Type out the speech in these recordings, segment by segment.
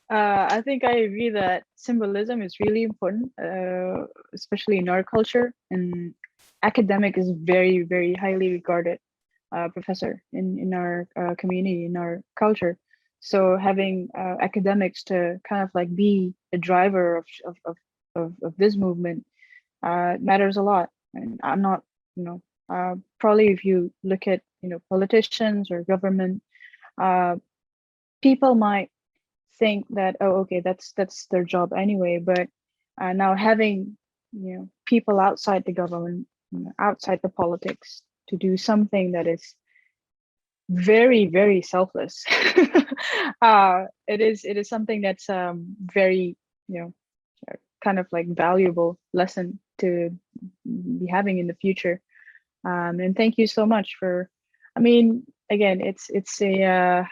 I think I agree that symbolism is really important, especially in our culture. And academic is very, very highly regarded professor in our community, in our culture. So having academics to kind of like be a driver of this movement matters a lot. And I'm not, you know, probably if you look at, politicians or government, uh, people might think that, oh, okay, that's their job anyway. But now having, people outside the government, outside the politics, to do something that is very, very selfless. It is something that's very, you know kind of like valuable lesson to be having in the future. And thank you so much for, I mean, again, it's a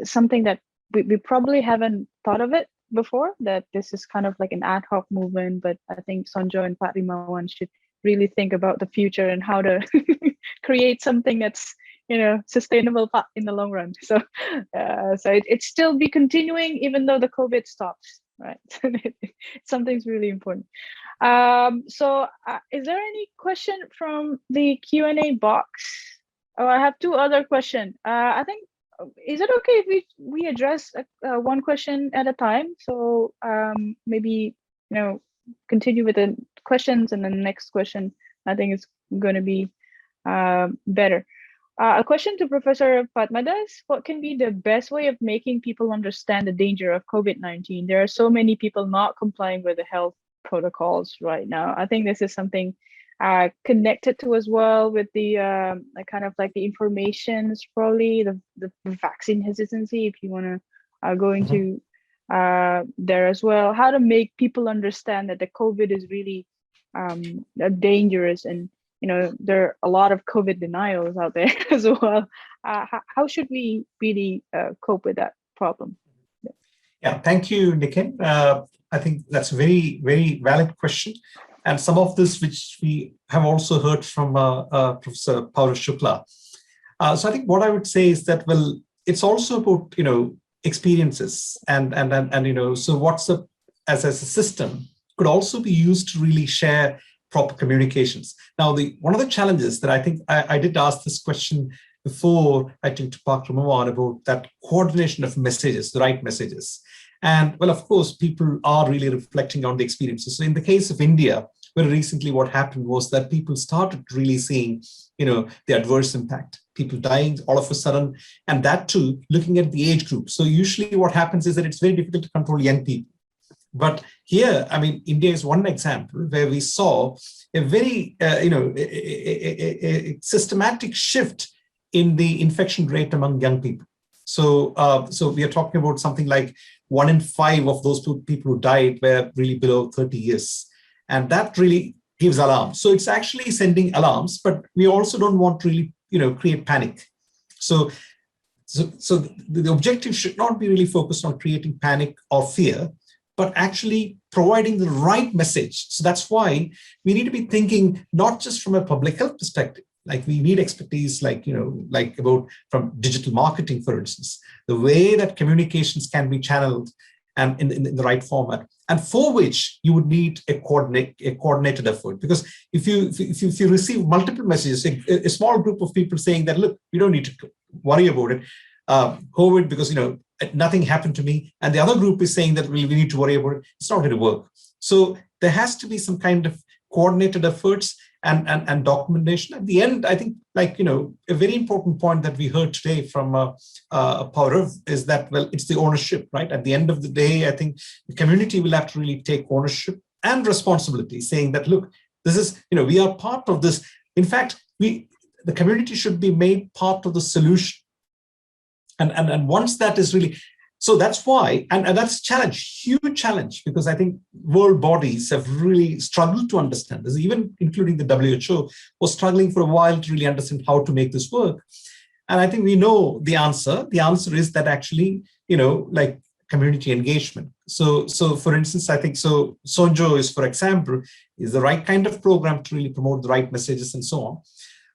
something that we probably haven't thought of it before, that this is kind of like an ad hoc movement. But I think Sonjo and Pak Rimawan should really think about the future and how to create something that's, sustainable in the long run. So it's still be continuing even though the COVID stops, right? Something's really important. So is there any question from the Q&A box? Oh, I have two other questions. I think, is it okay if we address one question at a time? So maybe, continue with the questions, and then the next question, I think is going to be better. A question to Professor Patmadas: what can be the best way of making people understand the danger of COVID-19? There are so many people not complying with the health protocols right now. I think this is something connected to as well with the kind of like the informations, probably the vaccine hesitancy, if you want to go into there as well. How to make people understand that the COVID is really dangerous, and there are a lot of COVID denials out there as well. How should we really cope with that problem? Yeah, thank you, Nikin. I think that's a very, very valid question. And some of this, which we have also heard from Professor Paurav Shukla. So I think what I would say is that, well, it's also about, experiences and so WhatsApp as a system could also be used to really share proper communications. Now, one of the challenges that I think I did ask this question before, I think, to Pak Rimawan about that coordination of messages, the right messages. And well, of course, people are really reflecting on the experiences. So in the case of India, very recently, what happened was that people started really seeing, the adverse impact, people dying all of a sudden, and that too, looking at the age group. So usually what happens is that it's very difficult to control young people. But here, I mean, India is one example where we saw a very, a systematic shift in the infection rate among young people. So, so we are talking about something like 1 in 5 of those people who died were really below 30 years. And that really gives alarm. So it's actually sending alarms, but we also don't want to really, create panic. So the objective should not be really focused on creating panic or fear, but actually providing the right message. So that's why we need to be thinking not just from a public health perspective, like we need expertise, like, like about from digital marketing, for instance, the way that communications can be channeled and in the right format, and for which you would need a coordinated effort. Because if you receive multiple messages, a small group of people saying that, look, we don't need to worry about it, COVID, because, nothing happened to me, and the other group is saying that we need to worry about it, it's not going to work. So there has to be some kind of coordinated efforts and documentation. At the end, I think, like, a very important point that we heard today from Paurav is that, well, it's the ownership, right? At the end of the day, I think the community will have to really take ownership and responsibility, saying that, look, this is, we are part of this. In fact, the community should be made part of the solution. And once that is really, so that's why, and that's a challenge, huge challenge, because I think world bodies have really struggled to understand this, even including the WHO was struggling for a while to really understand how to make this work. And I think we know the answer. The answer is that actually, like community engagement. So for instance, I think, so Sonjo is, for example, is the right kind of program to really promote the right messages and so on.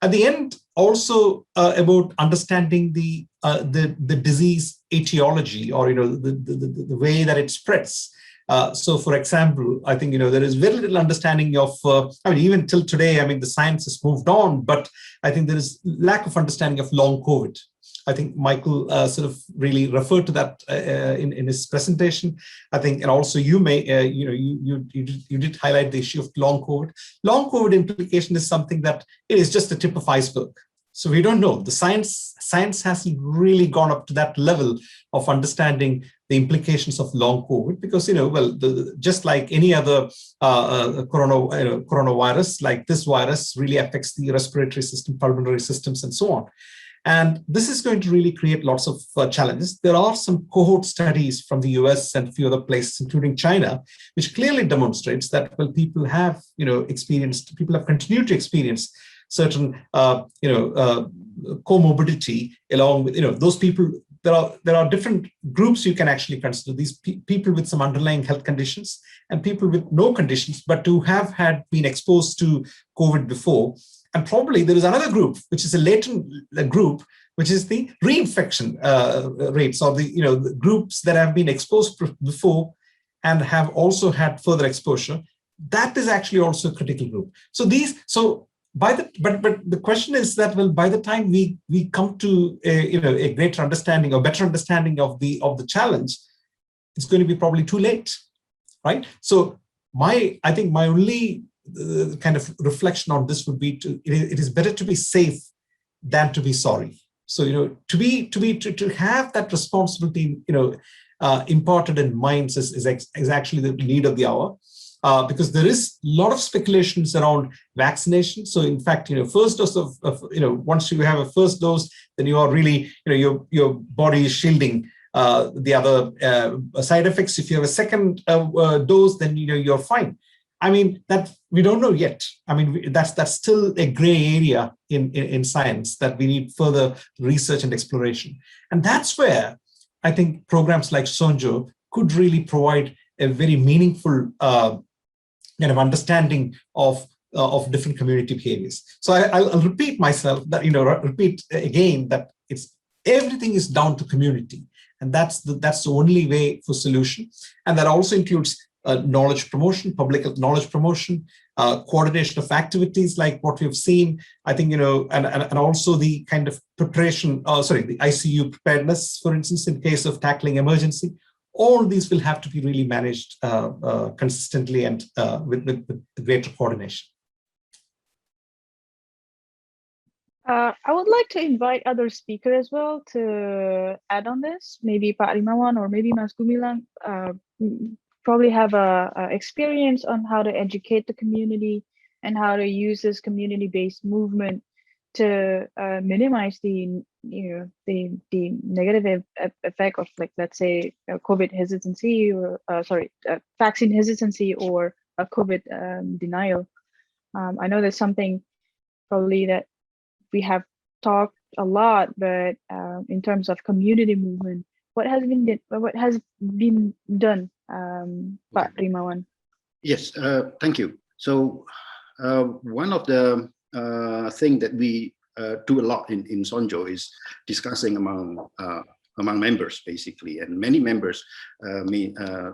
At the end, also about understanding the the disease etiology, or the way that it spreads. So, for example, I think there is very little understanding of. I mean, even till today, I mean, the science has moved on, but I think there is lack of understanding of long COVID. I think Michael sort of really referred to that in his presentation. I think, and also you may, you did highlight the issue of long COVID. Long COVID implication is something that it is just the tip of iceberg. So we don't know. The science hasn't really gone up to that level of understanding the implications of long COVID, because just like any other coronavirus, like this virus really affects the respiratory system, pulmonary systems, and so on. And this is going to really create lots of challenges. There are some cohort studies from the US and a few other places, including China, which clearly demonstrates that people have, people have continued to experience certain, comorbidity along with, those people. There are different groups you can actually consider. These people with some underlying health conditions and people with no conditions, but who have been exposed to COVID before. And probably there is another group, which is a latent group, which is the reinfection rates, or the groups that have been exposed before and have also had further exposure. That is actually also a critical group. So but the question is that, well, by the time we come to a greater understanding or better understanding of the challenge, it's going to be probably too late, right? So I think my only kind of reflection on this would be it is better to be safe than to be sorry. So to have that responsibility imparted in minds is actually the need of the hour. Because there is a lot of speculations around vaccination. So in fact, first dose of once you have a first dose, then you are really, your body is shielding the other side effects. If you have a second dose, then you're fine. I mean, that we don't know yet. I mean, that's still a gray area in science that we need further research and exploration. And that's where I think programs like Sonjo could really provide a very meaningful kind of understanding of different community behaviors. So I'll repeat myself that, repeat again that everything is down to community, and that's the only way for solution. And that also includes knowledge promotion, public health knowledge promotion, coordination of activities like what we've seen. I think, and also the kind of preparation, the ICU preparedness, for instance, in case of tackling emergency. All these will have to be really managed consistently and with greater coordination. I would like to invite other speakers as well to add on this. Maybe Pak Rimawan or maybe Mas Gumilang probably have a experience on how to educate the community and how to use this community-based movement to minimize the negative effect of, like, let's say COVID hesitancy or vaccine hesitancy or a COVID denial. I know there's something probably that we have talked a lot, but in terms of community movement, what has been done, Pak Rimawan? Yes, thank you. So one of the thing that we do a lot in Sonjo is discussing among members, basically, and many members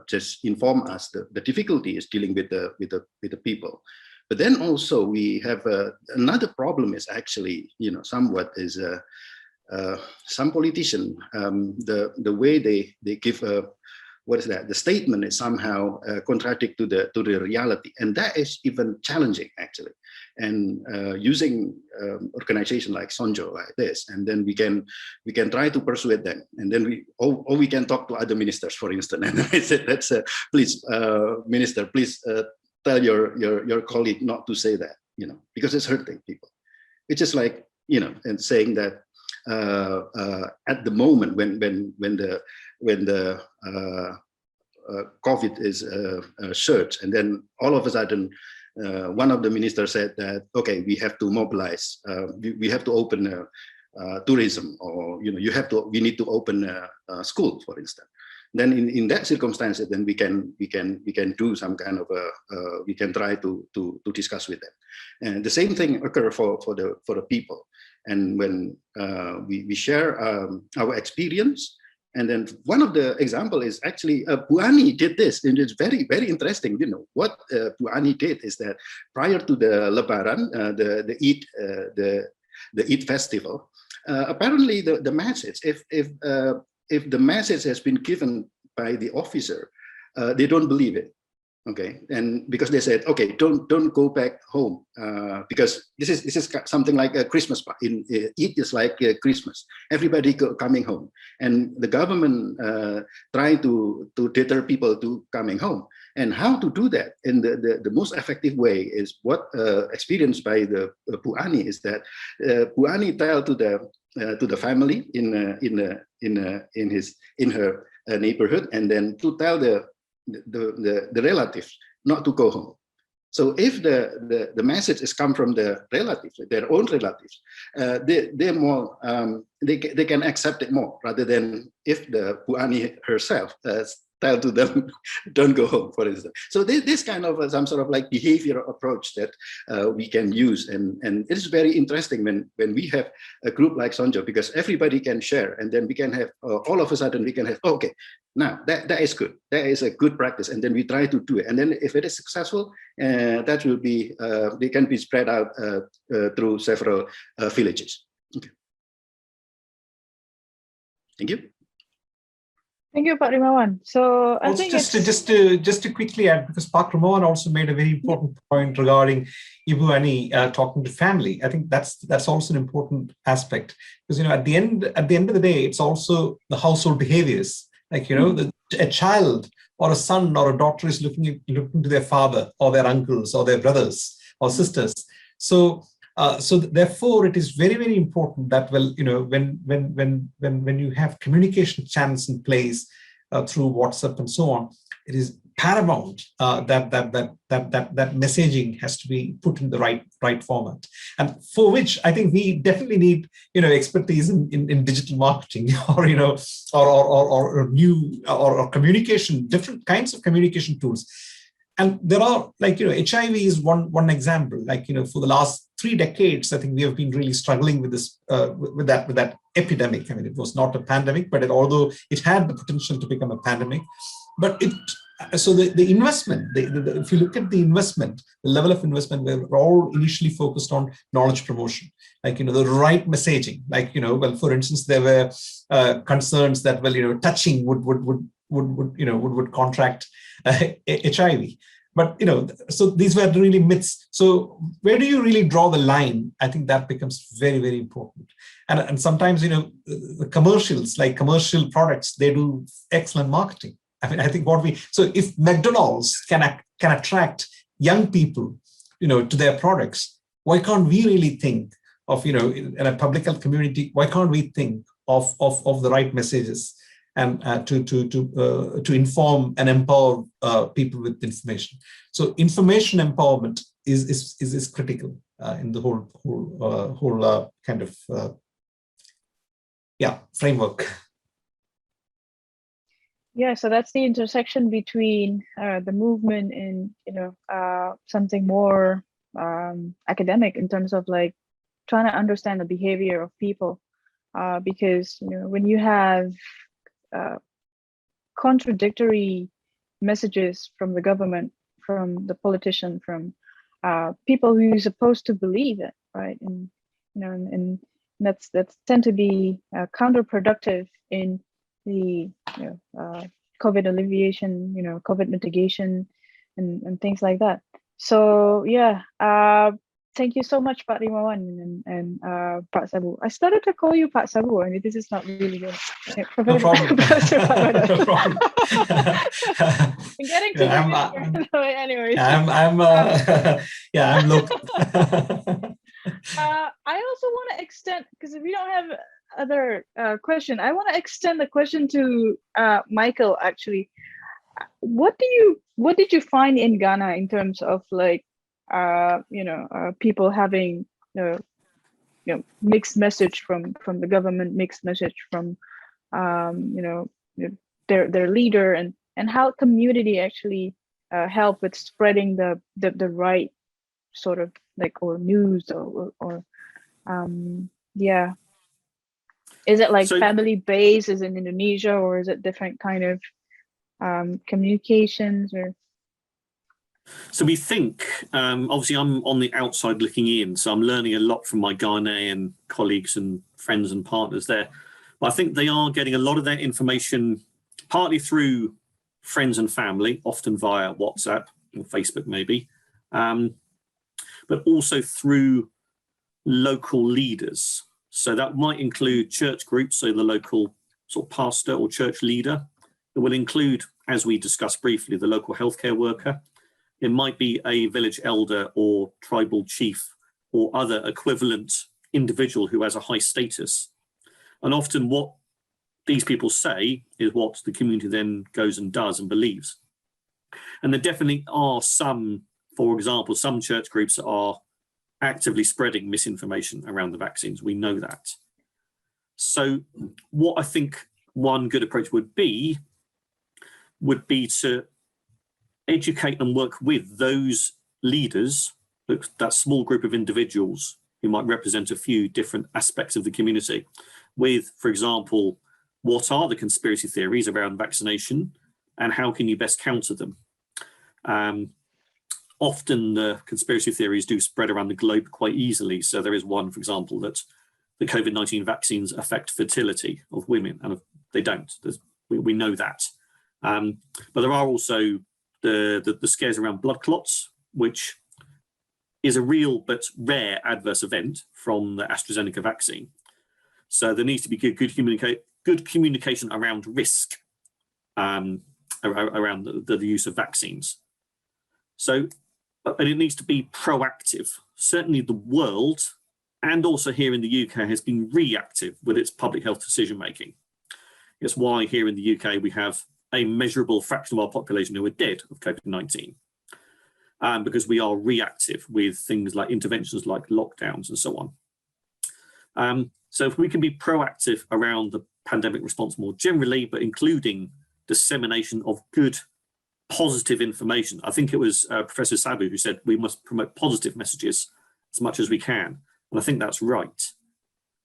just inform us the difficulty is dealing with the people. But then also we have another problem is actually, somewhat is some politician, the way they give what is that? The statement is somehow contradict to the reality, and that is even challenging actually. And using organization like Sonjo like this, and then we can try to persuade them, and then we can talk to other ministers, for instance. And I said, please, minister, please tell your colleague not to say that, because it's hurting people. It's just like, and saying that at the moment when the COVID is surge, and then all of a sudden one of the ministers said that, okay, we have to mobilize, we have to open tourism, or we need to open a school, for instance. then in that circumstance, then we can do some kind of we can try to discuss with them. And the same thing occur for the people. And when we share our experience, and then one of the example is actually Bu Ani did this, and it's very, very interesting. You know what Bu Ani did is that prior to the Lebaran, the Eid festival, apparently the message, if the message has been given by the officer, they don't believe it. Okay, and because they said, okay, don't go back home, because this is something like a Christmas in Eid is like Christmas, everybody coming home, and the government trying to deter people to coming home. And how to do that? And the most effective way is what experienced by the Bu Ani is that Bu Ani tell to the family in her neighborhood, and then to tell the relatives not to go home. So if the message is come from the relatives, their own relatives, they're more they can accept it more rather than if the Bu Ani herself tell to them don't go home, for instance. So this kind of some sort of like behavioral approach that we can use, and it is very interesting when we have a group like Sonjo, because everybody can share, and then we can have all of a sudden we can have, okay, now that is good, that is a good practice, and then we try to do it, and then if it is successful, that will be they can be spread out through several villages. Okay. Thank you. Thank you, Pak Rimawan. So I also, think just to quickly add, because Pak Rimawan also made a very important point regarding Ibu Ani talking to family. I think that's also an important aspect, because at the end of the day, it's also the household behaviors. Like a child or a son or a daughter is looking to their father or their uncles or their brothers or sisters. So therefore, it is very, very important that when you have communication channels in place through WhatsApp and so on, it is paramount that messaging has to be put in the right format, and for which I think we definitely need expertise in digital marketing or or new or communication, different kinds of communication tools. And there are HIV is one example. For the last 3 decades, I think we have been really struggling with this with that epidemic. I mean, it was not a pandemic, but although it had the potential to become a pandemic, but so the investment, if you look at the investment, the level of investment, we're all initially focused on knowledge promotion, the right messaging. Well, for instance, there were concerns that touching would contract HIV. But so these were really myths. So where do you really draw the line? I think that becomes very, very important. And sometimes the commercials, like commercial products, they do excellent marketing. I mean, I think so if McDonald's can attract young people to their products, why can't we really think of in a public health community, why can't we think of the right messages and to inform and empower people with information? So information empowerment is critical in the whole kind of framework. Yeah, so that's the intersection between the movement and something more academic in terms of like trying to understand the behavior of people, because when you have contradictory messages from the government, from the politician, from people who are supposed to believe it, right? And and that's tend to be counterproductive in the COVID alleviation, COVID mitigation, and things like that. So yeah, thank you so much, Pak Rimawan and Pak Sabu. I started to call you Pak Sabu, and this is not really good. No problem. No problem. I'm getting to anyways. I'm local. I also want to extend, because we don't have other question. I want to extend the question to Michael. Actually, what did you find in Ghana in terms of like people having mixed message from the government, mixed message from their leader, and how community actually help with spreading the right sort of like or news or yeah. Is it like So- family based as in Indonesia, or is it different kind of communications or? So we think, obviously I'm on the outside looking in, so I'm learning a lot from my Ghanaian colleagues and friends and partners there. But I think they are getting a lot of their information partly through friends and family, often via WhatsApp or Facebook maybe, but also through local leaders. So that might include church groups, so the local sort of pastor or church leader. It will include, as we discussed briefly, the local healthcare worker. It might be a village elder or tribal chief or other equivalent individual who has a high status. And often what these people say is what the community then goes and does and believes. And there definitely are some, for example, some church groups that are actively spreading misinformation around the vaccines. We know that. So what I think one good approach would be to educate and work with those leaders, that small group of individuals who might represent a few different aspects of the community, with, for example, what are the conspiracy theories around vaccination and how can you best counter them? Often the conspiracy theories do spread around the globe quite easily. So there is one, for example, that the COVID-19 vaccines affect fertility of women, and they don't. We know that. But there are also the scares around blood clots, which is a real but rare adverse event from the AstraZeneca vaccine. So there needs to be good communication around risk, around the use of vaccines. So, and it needs to be proactive. Certainly the world, and also here in the UK, has been reactive with its public health decision making. It's why here in the UK we have a measurable fraction of our population who are dead of COVID-19, because we are reactive with things like interventions like lockdowns and so on. So if we can be proactive around the pandemic response more generally, but including dissemination of good, positive information. I think it was Professor Sabu who said we must promote positive messages as much as we can. And I think that's right.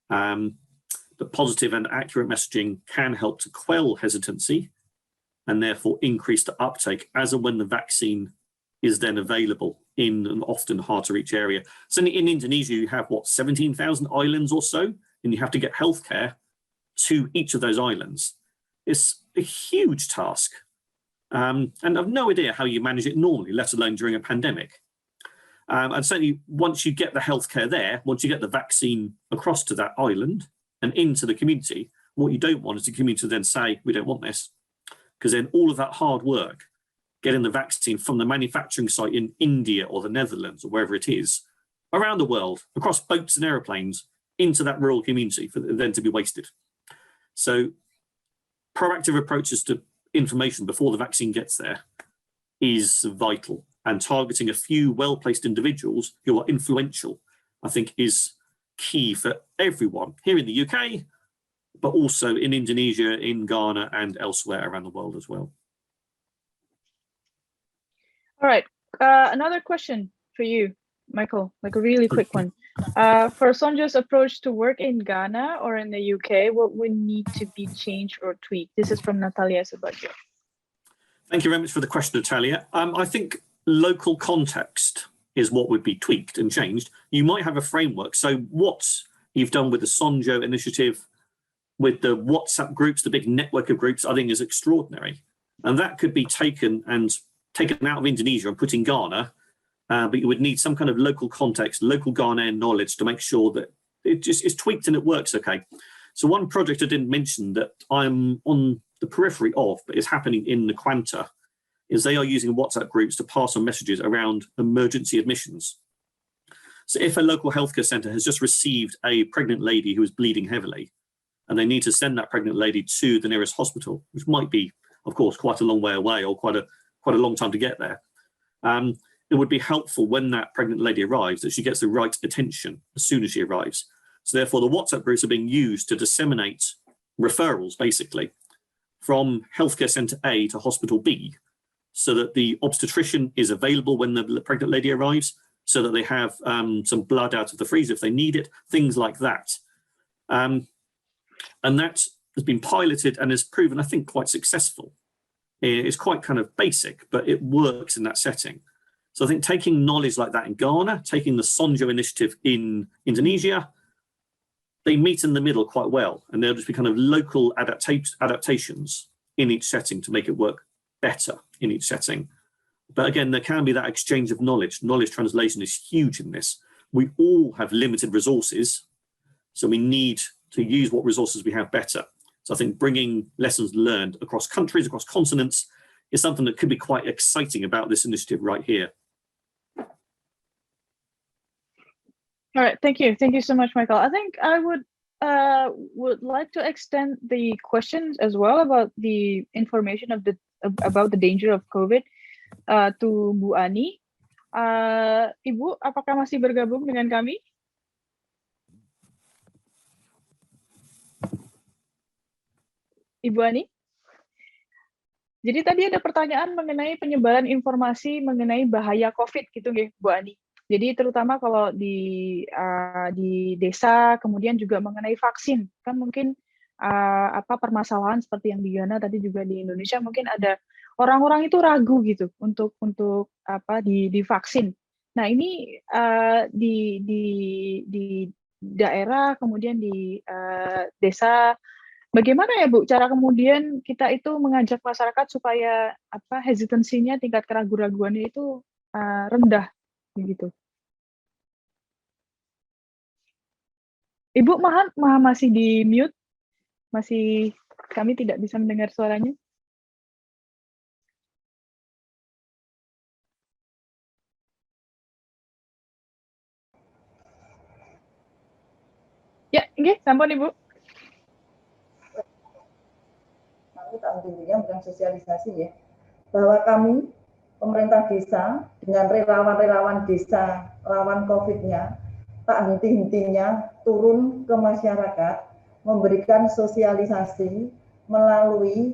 But positive and accurate messaging can help to quell hesitancy and therefore increase the uptake as and when the vaccine is then available in an often hard to reach area. So in Indonesia, you have what, 17,000 islands or so, and you have to get healthcare to each of those islands. It's a huge task. And I've no idea how you manage it normally, let alone during a pandemic. And certainly once you get the healthcare there, once you get the vaccine across to that island and into the community, what you don't want is the community to then say, we don't want this. Because then all of that hard work, getting the vaccine from the manufacturing site in India or the Netherlands or wherever it is, around the world, across boats and aeroplanes, into that rural community for then to be wasted. So proactive approaches to information before the vaccine gets there is vital, and targeting a few well-placed individuals who are influential, I think, is key for everyone here in the UK, but also in Indonesia, in Ghana, and elsewhere around the world as well. All right, another question for you, Michael, like a really quick one. For Sonjo's approach to work in Ghana or in the UK, what would need to be changed or tweaked? This is from Natalia Sabaggio. Thank you very much for the question, Natalia. I think local context is what would be tweaked and changed. You might have a framework. So what you've done with the Sonjo initiative, with the WhatsApp groups, the big network of groups, I think is extraordinary. And that could be taken out of Indonesia and put in Ghana, but you would need some kind of local context, local Ghanaian knowledge to make sure that it just is tweaked and it works okay. So one project I didn't mention that I'm on the periphery of, but is happening in the Quanta, is they are using WhatsApp groups to pass on messages around emergency admissions. So if a local healthcare centre has just received a pregnant lady who is bleeding heavily, and they need to send that pregnant lady to the nearest hospital, which might be, of course, quite a long way away or quite a long time to get there, it would be helpful when that pregnant lady arrives that she gets the right attention as soon as she arrives. So therefore, the WhatsApp groups are being used to disseminate referrals, basically, from healthcare centre A to hospital B, so that the obstetrician is available when the pregnant lady arrives, so that they have some blood out of the freezer if they need it, things like that. And that has been piloted and has proven, I think, quite successful. It's quite kind of basic, but it works in that setting. So I think taking knowledge like that in Ghana, taking the Sonjo initiative in Indonesia, they meet in the middle quite well, and they'll just be kind of local adaptations in each setting to make it work better in each setting. But again, there can be that exchange of knowledge. Knowledge translation is huge in this. We all have limited resources, so we need to use what resources we have better. So I think bringing lessons learned across countries, across continents, is something that could be quite exciting about this initiative right here. All right, thank you so much, Michael. I think I would like to extend the questions as well about the information about the danger of COVID to Bu Ani. Ibu, apakah masih bergabung dengan kami? Ibu Ani? Jadi tadi ada pertanyaan mengenai penyebaran informasi mengenai bahaya COVID gitu nggih, Bu Ani. Jadi terutama kalau di desa, kemudian juga mengenai vaksin, kan mungkin permasalahan seperti yang di Ghana tadi juga di Indonesia mungkin ada orang-orang itu ragu gitu untuk divaksin. Nah ini di daerah kemudian di desa, bagaimana ya Bu cara kemudian kita itu mengajak masyarakat supaya hesitansinya, tingkat keraguan-raguannya itu rendah begitu. Ibu masih di mute, kami tidak bisa mendengar suaranya. Ya, nggih, sampun Ibu. Intinya bukan sosialisasi ya, bahwa kami pemerintah desa dengan relawan-relawan desa lawan COVID-nya tak henti-hentinya turun ke masyarakat memberikan sosialisasi melalui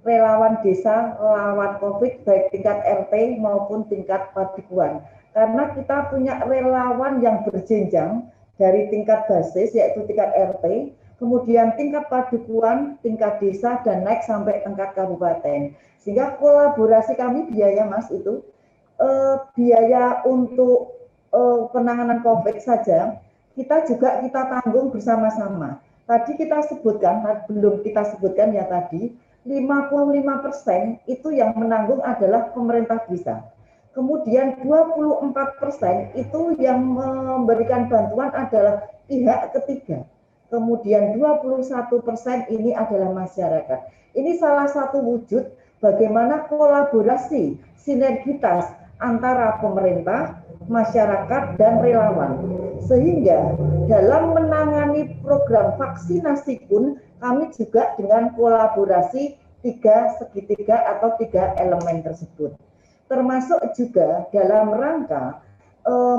relawan desa lawan COVID baik tingkat RT maupun tingkat padukuhan, karena kita punya relawan yang berjenjang dari tingkat basis yaitu tingkat RT, kemudian tingkat padukuhan, tingkat desa, dan naik sampai tingkat kabupaten. Sehingga kolaborasi kami biaya Mas itu, biaya untuk penanganan COVID saja, kita tanggung bersama-sama. Tadi kita sebutkan, belum kita sebutkan ya tadi, 55% itu yang menanggung adalah pemerintah desa. Kemudian 24% itu yang memberikan bantuan adalah pihak ketiga. Kemudian 21% ini adalah masyarakat. Ini salah satu wujud bagaimana kolaborasi sinergitas antara pemerintah, masyarakat, dan relawan. Sehingga dalam menangani program vaksinasi pun kami juga dengan kolaborasi tiga segitiga atau tiga elemen tersebut. Termasuk juga dalam rangka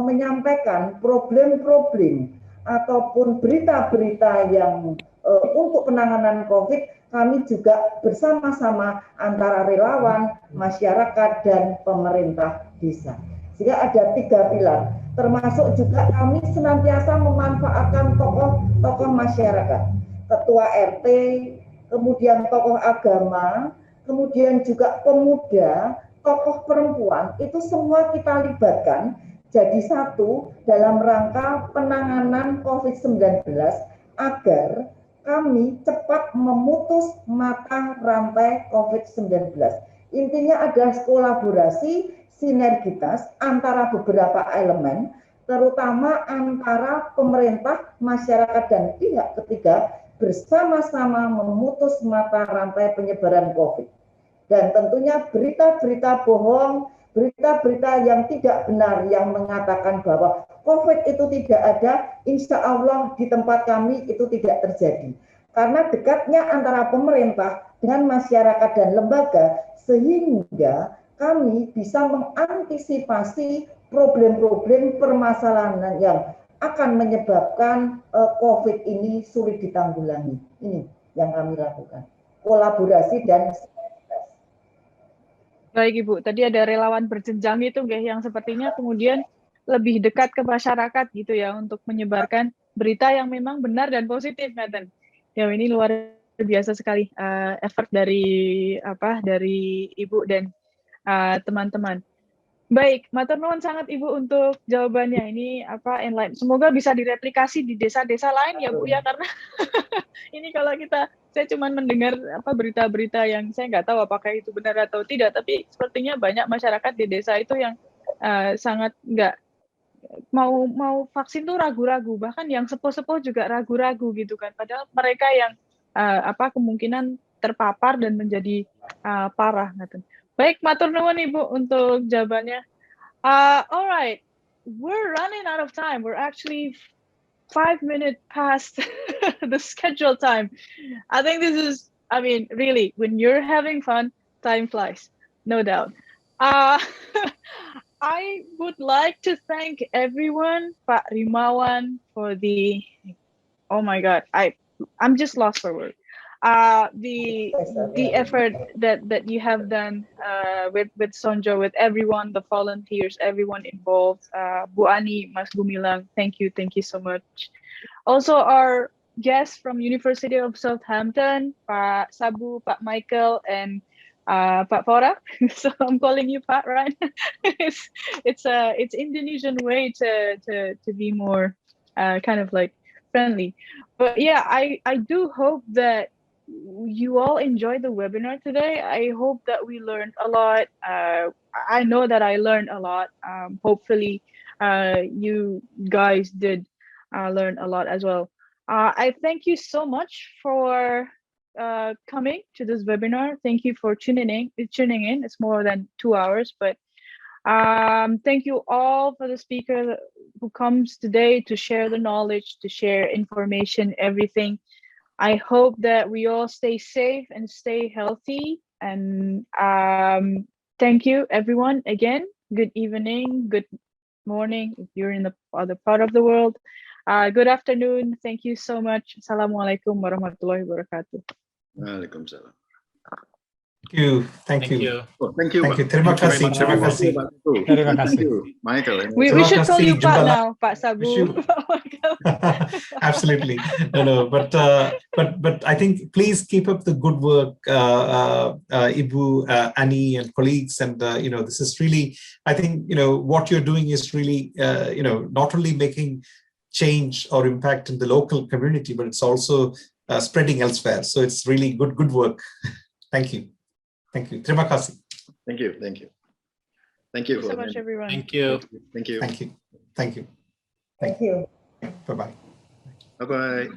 menyampaikan problem-problem ataupun berita-berita yang untuk penanganan COVID, kami juga bersama-sama antara relawan, masyarakat, dan pemerintah desa. Sehingga ada tiga pilar, termasuk juga kami senantiasa memanfaatkan tokoh-tokoh masyarakat, ketua RT, kemudian tokoh agama, kemudian juga pemuda, tokoh perempuan, itu semua kita libatkan jadi satu dalam rangka penanganan COVID-19 agar kami cepat memutus mata rantai COVID-19. Intinya adalah kolaborasi, sinergitas antara beberapa elemen, terutama antara pemerintah, masyarakat, dan pihak ketiga bersama-sama memutus mata rantai penyebaran COVID. Dan tentunya berita-berita bohong, berita-berita yang tidak benar yang mengatakan bahwa COVID itu tidak ada, insya Allah di tempat kami itu tidak terjadi. Karena dekatnya antara pemerintah dengan masyarakat dan lembaga, sehingga kami bisa mengantisipasi problem-problem permasalahan yang akan menyebabkan COVID ini sulit ditanggulangi. Ini yang kami lakukan. kolaborasi dan sinergitas. Baik Ibu, tadi ada relawan berjenjang itu nggih yang sepertinya kemudian lebih dekat ke masyarakat gitu ya untuk menyebarkan berita yang memang benar dan positif ngaten. Ya ini luar biasa sekali effort dari Ibu dan teman-teman. Baik, matur nuwun sangat Ibu untuk jawabannya. Ini enlighten. Semoga bisa direplikasi di desa-desa lain ya Bu ya, karena ini kalau saya cuma mendengar berita-berita yang saya nggak tahu apakah itu benar atau tidak, tapi sepertinya banyak masyarakat di desa itu yang sangat nggak mau vaksin tuh ragu-ragu, bahkan yang sepuh-sepuh juga ragu-ragu gitu kan. Padahal mereka yang kemungkinan terpapar dan menjadi parah gitu. Baik, matur nuwun Ibu untuk jawabannya. Alright, we're running out of time. We're actually 5 minutes past the scheduled time. I think this is, really, when you're having fun, time flies, no doubt. I would like to thank everyone, Pak Rimawan, for oh my God, I'm just lost for words. The effort that you have done with Sonjo, with everyone, the volunteers, everyone involved. Bu Ani, Mas Gumilang, thank you so much. Also our guests from University of Southampton, Pak Sabu, Pak Michael, and Pak Fora. So I'm calling you Pak, right? it's Indonesian way to be more kind of like friendly. But yeah, I do hope that you all enjoyed the webinar today. I hope that we learned a lot. I know that I learned a lot. Hopefully you guys did learn a lot as well. I thank you so much for coming to this webinar. Thank you for tuning in. It's more than 2 hours, but thank you all for the speaker who comes today to share the knowledge, to share information, everything. I hope that we all stay safe and stay healthy. And thank you, everyone. Again, good evening, good morning if you're in the other part of the world. Good afternoon. Thank you so much. Assalamualaikum warahmatullahi wabarakatuh. Waalaikumsalam. Thank you. Oh, thank you. Thank you. Terima kasih. Terima kasih. Thank you, Michael. We should call you Pak now, Pak Sabu. Absolutely. No, but I think please keep up the good work, Ibu, Annie, and colleagues. And this is really, I think what you're doing is really not only making change or impact in the local community, but it's also spreading elsewhere. So it's really good work. Thank you. Terima kasih. Thank you. Thank you so much, everyone. Thank you. Thank you. Thank you. Bye-bye. Bye-bye.